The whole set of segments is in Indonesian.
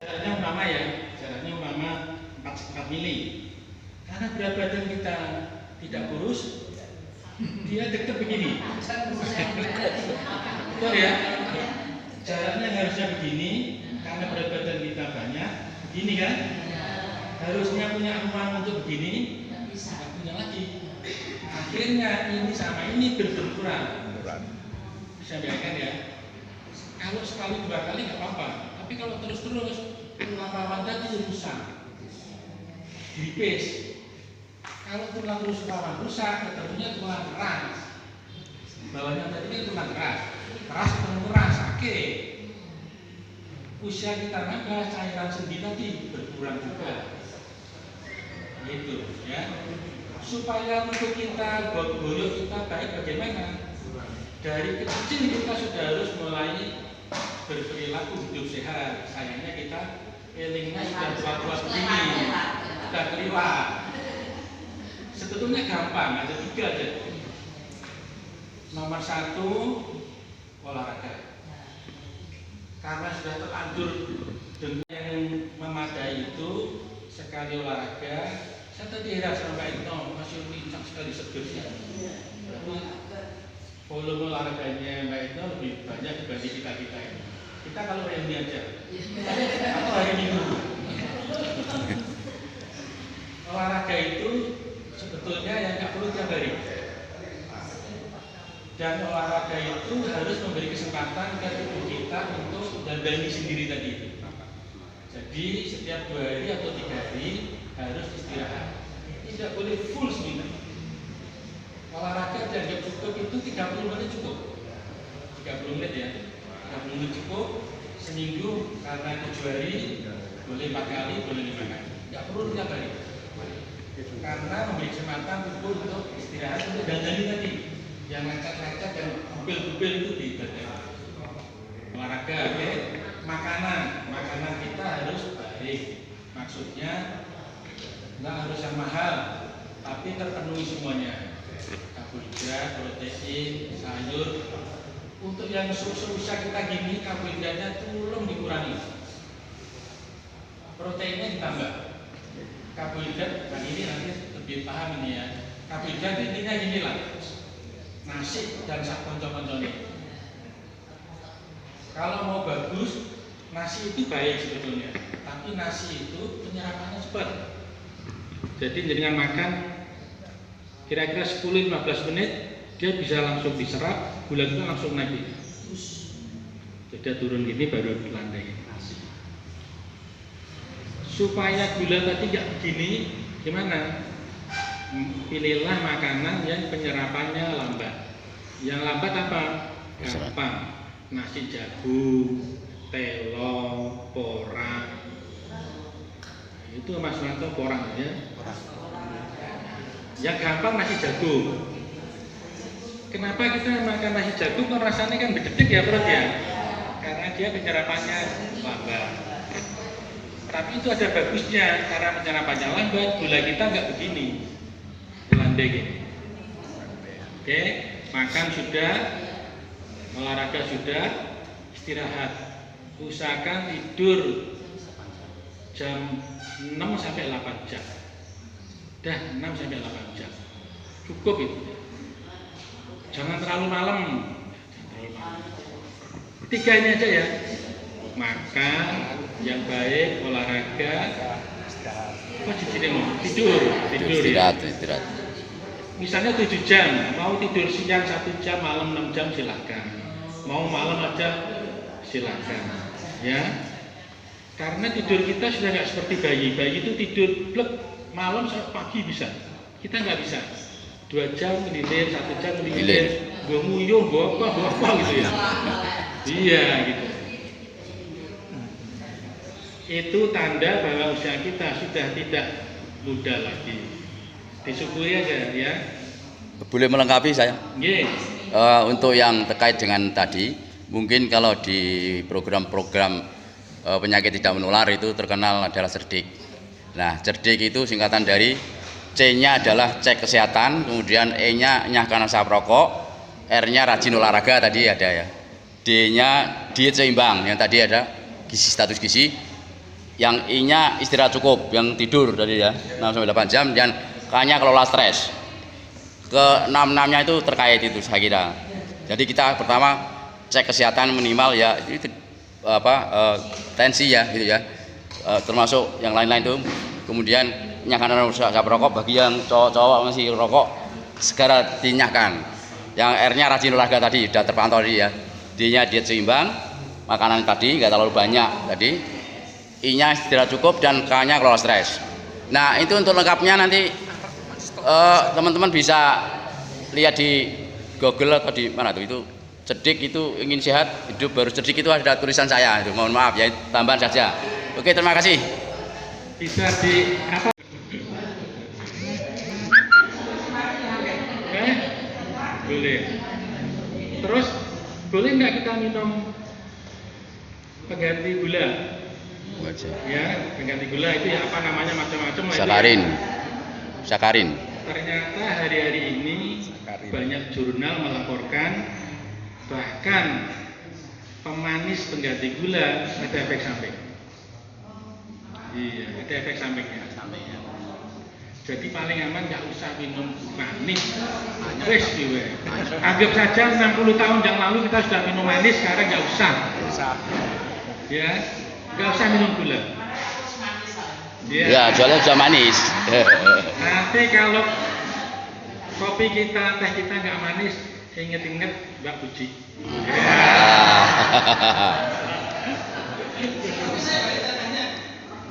Jaraknya umpama ya, jaraknya umpama 4 mili. Karena berat badan kita tidak kurus, dia deket begini. Betul ya? Jaraknya harusnya begini, karena berat badan kita banyak, begini kan? Harusnya punya ruang untuk begini, nggak punya lagi. Akhirnya ini sama ini berbenturan. Bisa bayangkan ya? Kalau sekali 2 kali nggak apa-apa, tapi kalau terus-terus tulang rawan tadi rusak, dilipis. Kalau tulang rusuk rawan rusak, ketemunya tulang keras. Bawahnya tadi kan tulang keras, keras ketemu keras, sakit. Usia kita nambah, cairan sendi tadi berkurang juga. Gitu ya. Supaya untuk kita boyo kita baik bagaimana? Dari kecil kita sudah harus mulai berperilaku hidup sehat. Sayangnya kita elingnya sudah tua-tua begini, sudah keliwat. Sebetulnya gampang, ada 3 aja. Nomor 1, olahraga. Karena sudah terlanjur dengan yang memadai itu sekali olahraga. Saya tadi heran sama Pak Ito, masih lincah sekali segernya. Volume olahraganya Mbak Ito lebih banyak dibanding kita-kita ini. Kita kalau yang ini aja, atau hari Minggu. Olahraga itu sebetulnya yang nggak perlu tiap hari. Dan olahraga itu harus memberi kesempatan ke tubuh kita untuk dandani sendiri tadi. Jadi setiap 2 hari atau 3 hari harus istirahat. Tidak boleh full seminggu. Olahraga dianggap cukup itu 30 menit cukup. 30 menit ya. 30 menit cukup seminggu, karena 7 hari boleh 4 kali, boleh 5 kali. Tidak perlu tiap hari. Karena memberi kesempatan tubuh untuk istirahat untuk dandani tadi. Yang ngacak-ngacak dan bubel-bubel itu di badan. Olahraga, oke. Makanan kita harus baik. Maksudnya nggak harus yang mahal, tapi terpenuhi semuanya. Karbohidrat, protein, sayur. Untuk yang susah kita gini, karbohidratnya tolong dikurangi. Proteinnya ditambah. Karbohidrat, ini nanti lebih paham ini ya. Karbohidrat intinya gini lah. Nasi dan sak konco-koncone. Kalau mau bagus, nasi itu baik sebetulnya, tapi nasi itu penyerapannya cepat. Jadi dengan makan kira-kira 10-15 menit dia bisa langsung diserap, gula itu langsung naik. Jadi turun gini baru dilandai. Supaya gula tadi nggak begini, gimana? Pilihlah makanan yang penyerapannya lambat. Yang lambat apa? Gampang. Nasi jagung, telur, porang. Itu Mas Manto porang ya. Yang gampang nasi jagung. Kenapa kita makan nasi jagung? Kok rasanya kan bededek ya perut ya? Karena dia penyerapannya lambat. Tapi itu ada bagusnya, karena penyerapannya lambat, gula kita nggak begini. Landai gini. Oke, makan sudah, olahraga sudah, istirahat. Usahakan tidur jam 6 sampai 8 jam. Dah 6 sampai 8 jam. Cukup itu. Jangan terlalu malam. 3 ini aja ya. Makan yang baik, olahraga, tidur ya. Istirahat. Misalnya 7 jam, mau tidur siang 1 jam, malam 6 jam silahkan. Mau malam aja silahkan, ya. Karena tidur kita sudah nggak seperti bayi. Bayi itu tidur blek malam sampai pagi bisa. Kita nggak bisa. 2 jam ngelilir, 1 jam ngelilir, gue nguyuh, gue apa gitu ya. Iya gitu. Itu tanda bahwa usia kita sudah tidak muda lagi. Disyukuri aja ya. Boleh melengkapi saya? Yeah. Untuk yang terkait dengan tadi, mungkin kalau di program-program penyakit tidak menular itu terkenal adalah cerdik. Nah, cerdik itu singkatan dari C-nya adalah cek kesehatan, kemudian E-nya nyah karena asap rokok, R-nya rajin olahraga tadi ada ya. D-nya diet seimbang, yang tadi ada gizi, status gizi. yang I-nya istirahat cukup, yang tidur tadi ya 6-8 jam, dan K-nya kelola stres. Ke 6-6-nya itu terkait itu saya kira. Jadi kita pertama cek kesehatan minimal ya itu tensi ya gitu ya. Termasuk yang lain-lain itu. Kemudian nyahkan usaha perokok, bagi yang cowok-cowok masih rokok segera dinyahkan. Yang R-nya rajin olahraga tadi sudah terpantau tadi ya. D-nya diet seimbang, makanan tadi nggak terlalu banyak tadi. I-nya istirahat cukup dan K-nya kelola stres. Nah itu untuk lengkapnya nanti teman-teman bisa lihat di Google atau di mana tuh, itu cerdik itu ingin sehat hidup baru cerdik, itu ada tulisan saya itu, mohon maaf ya tambahan saja. Oke, terima kasih. Bisa di apa? Boleh. Terus boleh nggak kita minum pengganti gula? Ya, pengganti gula itu ya apa namanya macam-macam. Sakarin. Ternyata hari-hari ini banyak jurnal melaporkan bahkan pemanis pengganti gula ada efek samping. Iya, ada efek sampingnya. Jadi paling aman nggak usah minum manis. Wes gue. Anggap saja 60 tahun yang lalu kita sudah minum manis, sekarang nggak usah. Ya, nggak usah minum gula. Ya, jualnya sudah manis. Nanti kalau kopi kita, teh kita nggak manis, inget-inget Mbak Puji.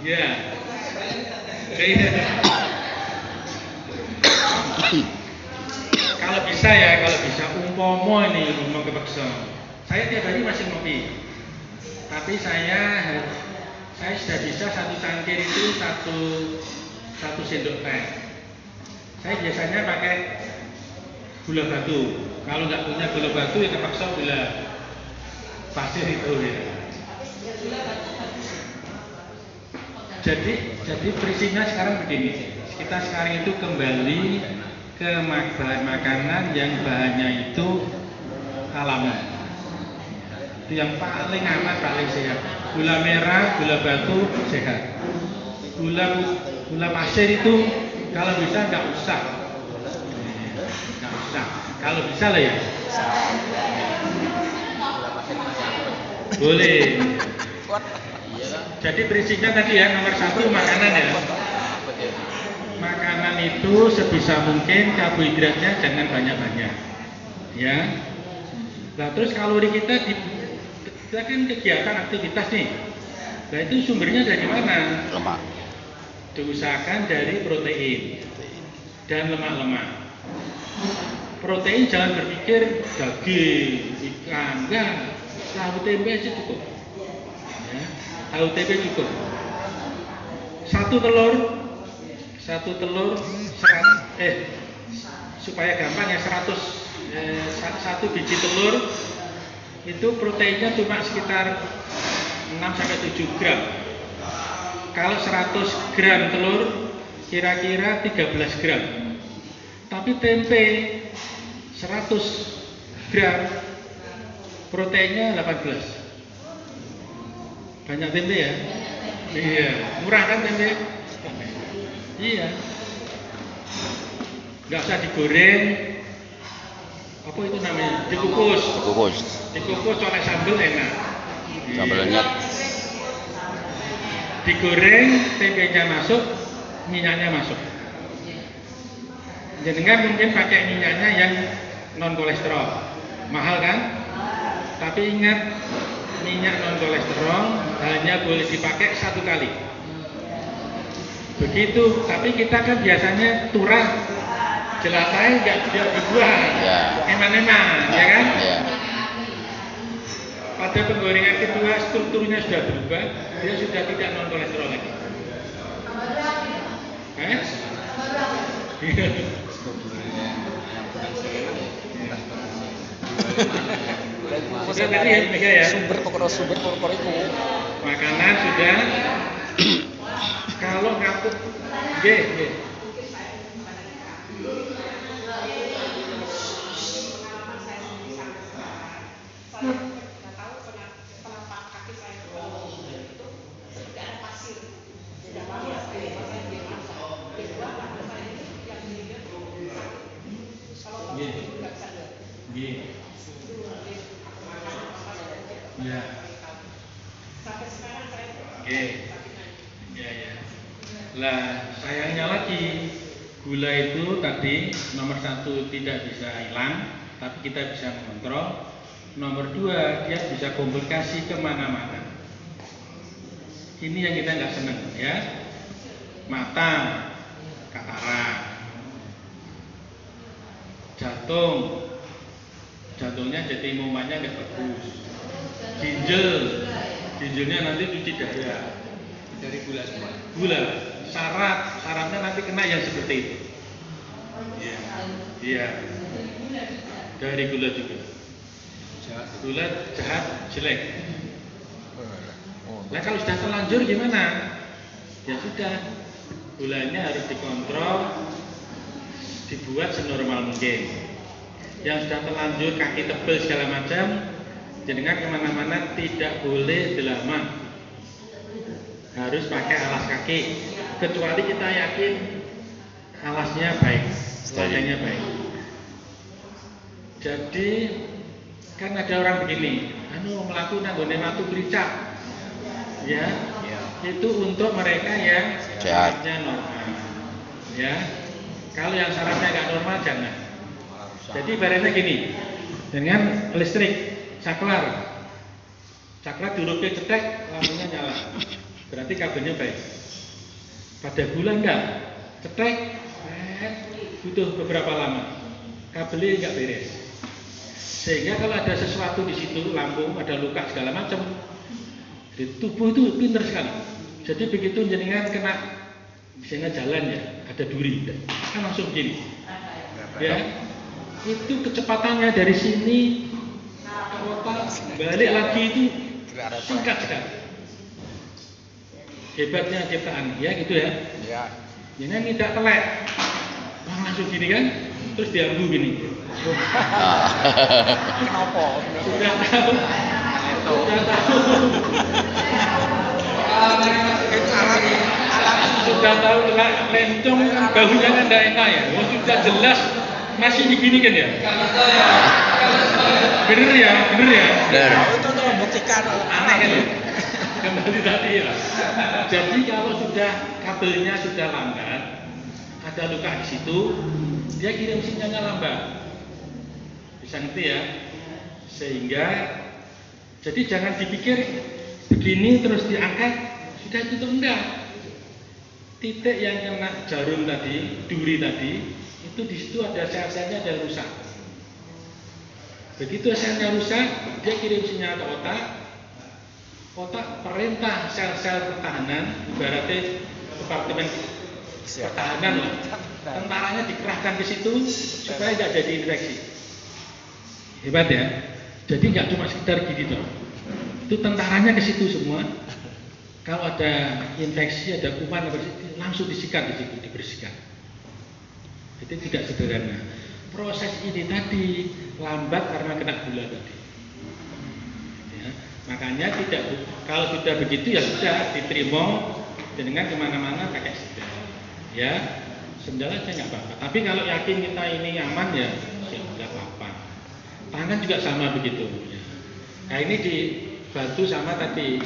Ya. Kalau bisa ya, kalau bisa umpomo ini umum kepeksa. Saya tiap hari masih ngopi. Tapi saya sudah bisa satu cangkir itu satu sendok teh. Saya biasanya pakai gula batu. Kalau nggak punya gula batu ya terpaksa gula pasir itu ya. Jadi prinsipnya sekarang begini. Kita sekarang itu kembali ke bahan makanan yang bahannya itu alami. Itu yang paling aman, paling sehat. Gula merah, gula batu sehat. Gula pasir itu kalau bisa nggak usah. Kalau bisa lah ya. Boleh. Jadi prinsipnya tadi ya, nomor 1 makanan ya. Makanan itu sebisa mungkin karbohidratnya jangan banyak-banyak. Ya. Nah terus kalori kita kan kegiatan aktivitas nih. Nah itu sumbernya dari mana? Lemak. Diusahakan dari protein dan lemak-lemak. Protein jangan berpikir daging, ikan, enggak. Tahu tempe aja cukup. Ya, tahu tempe cukup. Satu telur supaya gampang ya 1 biji telur itu proteinnya cuma sekitar 6-7 gram. Kalau 100 gram telur kira-kira 13 gram. Tapi tempe 100 gram proteinnya 18. Banyak tempe ya? Iya, murah kan tempe? Iya. Nggak usah digoreng. Apa itu namanya? Dikukus. Dikukus oleh sambal enak. Sambalnya digoreng, tempenya masuk, minyaknya masuk. Jenengan mungkin pakai minyaknya yang non kolesterol, mahal kan? Tapi ingat, minyak non kolesterol hanya boleh dipakai 1 kali. Begitu, tapi kita kan biasanya turah, jelatai nggak dibuang, eman-eman, ya kan? Ya. Pada penggorengan kedua strukturnya sudah berubah, dia sudah tidak non kolesterol lagi. Sudah tadi ya, Mega ya. Sumber pokok itu. Makanan sudah. Kalau ngapuk, G. Iya. Ya. Oke. Ya ya. Lah sayangnya lagi gula itu tadi nomor 1 tidak bisa hilang, tapi kita bisa mengontrol. Nomor 2 dia bisa komplikasi kemana-mana. Ini yang kita nggak senang ya. Mata, katarak, jantungnya jadi momennya nggak bagus. Ginjalnya nanti cuci darah dari gula semua. Gula, syaratnya nanti kena yang seperti itu. Iya. Dari gula juga. Gula jahat, jelek. Nah kalau sudah terlanjur gimana? Ya sudah, gulanya harus dikontrol, dibuat senormal mungkin. Yang sudah terlanjur kaki tebal segala macam, jenengan kemana-mana tidak boleh delaman, harus pakai alas kaki, kecuali kita yakin alasnya baik, landainya baik. Jadi kan ada orang begini, melakukan nggone watu bericak, ya, itu untuk mereka yang syaratnya normal, ya. Kalau yang syaratnya nggak normal jangan. Jadi ibaratnya gini, dengan listrik, saklar diurupin cetek, lampunya nyala, berarti kabelnya baik. Pada gula enggak, cetek, butuh beberapa lama, kabelnya enggak beres. Sehingga kalau ada sesuatu di situ, lampu, ada luka segala macam, di tubuh itu pinter sekali. Jadi begitu jenengan kena, misalnya jalan ya, ada duri, kan langsung begini, ya. Itu kecepatannya dari sini ke otak balik lagi itu singkat sekali. Hebatnya ciptaan, ya gitu ya. Ini tidak telek, langsung gini kan, terus diambu gini. Kenapa? Sudah tahu. Sudah tahu lencong bahunya kan tidak enak ya. Sudah jelas. Masih begini kan ya? Bener ya? Bener. Itu untuk membuktikan aneh kan ya? Kembali tadi ya. Jadi kalau sudah kabelnya sudah lambat, ada luka di situ, dia kirim sinyalnya lambat. Bisa ngerti ya? Sehingga, jadi jangan dipikir begini terus diangkat, sudah itu enggak. Titik yang kena jarum tadi, duri tadi, itu di situ ada sel-selnya ada rusak. Begitu selnya rusak, dia kirim sinyal ke otak. Otak perintah sel-sel pertahanan, ibaratnya departemen pertahanan lah. Tentaranya dikerahkan ke situ supaya tidak jadi infeksi. Hebat ya. Jadi nggak cuma sekedar gitu. Itu tentaranya ke situ semua. Kalau ada infeksi, ada kuman, langsung disikat di situ, dibersihkan. Itu tidak sederhana. Proses ini tadi lambat karena kena gula tadi. Ya, makanya kalau sudah begitu ya sudah diterima dengan kemana-mana pakai sendal. Ya, sendal aja nggak apa-apa. Tapi kalau yakin kita ini aman ya nggak apa-apa. Tangan juga sama begitu. Ya. Nah ini dibantu sama tadi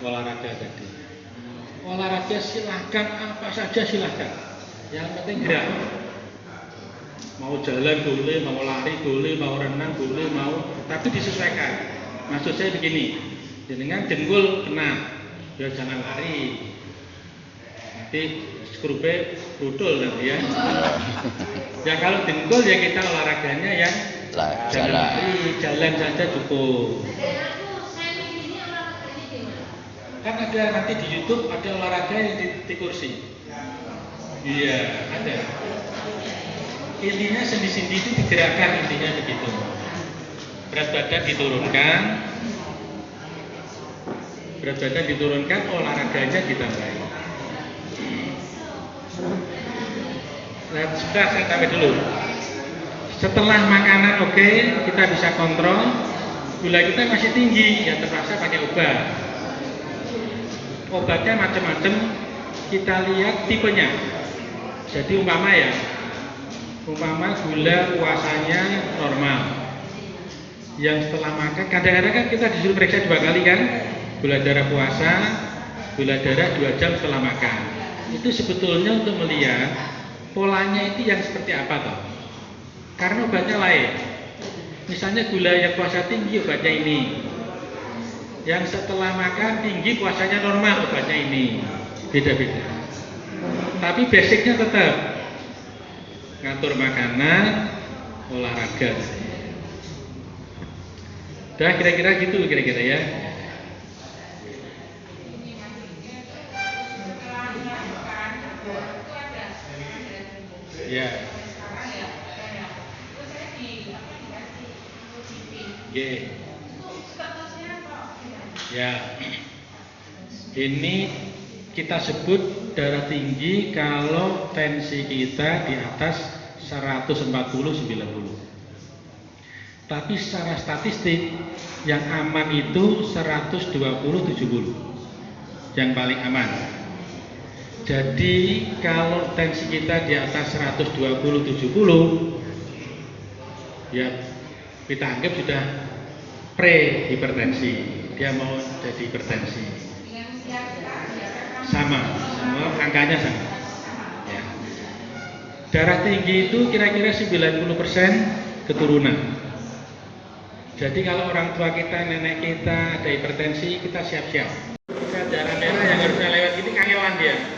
olahraga tadi. Olahraga silahkan apa saja silahkan. Yang penting gerak. Mau jalan boleh, mau lari boleh, mau renang boleh, tapi disesuaikan. Maksud saya begini, dengan dengkul kena, ya jangan lari. Nanti skrupnya brutal nanti ya. Ya kalau dengkul ya kita olahraganya yang jangan lari, jalan saja cukup. Kan ada nanti di YouTube ada olahraga yang di kursi. Iya, ada. Intinya sendi-sendi itu digerakkan, intinya begitu. Berat badan diturunkan, olahraganya ditambahin. Nah, sudah saya tambah dulu. Setelah makanan oke, kita bisa kontrol. Gula kita masih tinggi, ya terpaksa pakai obat. Obatnya macam-macam. Kita lihat tipenya. Jadi umpama gula puasanya normal, Yang setelah makan, kadang-kadang kan kita disuruh periksa 2 kali kan, gula darah puasa, gula darah 2 jam setelah makan. Itu sebetulnya untuk melihat polanya itu yang seperti apa toh. Karena obatnya lain. Misalnya gula yang puasa tinggi obatnya ini. Yang setelah makan tinggi puasanya normal obatnya ini. Beda-beda. Tapi basicnya tetap ngatur makanan, olahraga. Udah kira-kira gitu kira-kira ya. Ya. Ya. Ini kita sebut darah tinggi kalau tensi kita di atas 140/90. Tapi secara statistik yang aman itu 120/70. Yang paling aman. Jadi kalau tensi kita di atas 120/70 ya kita anggap sudah pre-hipertensi. Dia mau jadi hipertensi. Sama, semua angkanya sama. Ya. Darah tinggi itu kira-kira 90% keturunan. Jadi kalau orang tua kita, nenek kita ada hipertensi, kita siap-siap. Darah merah yang harusnya lewat ini kangelan dia.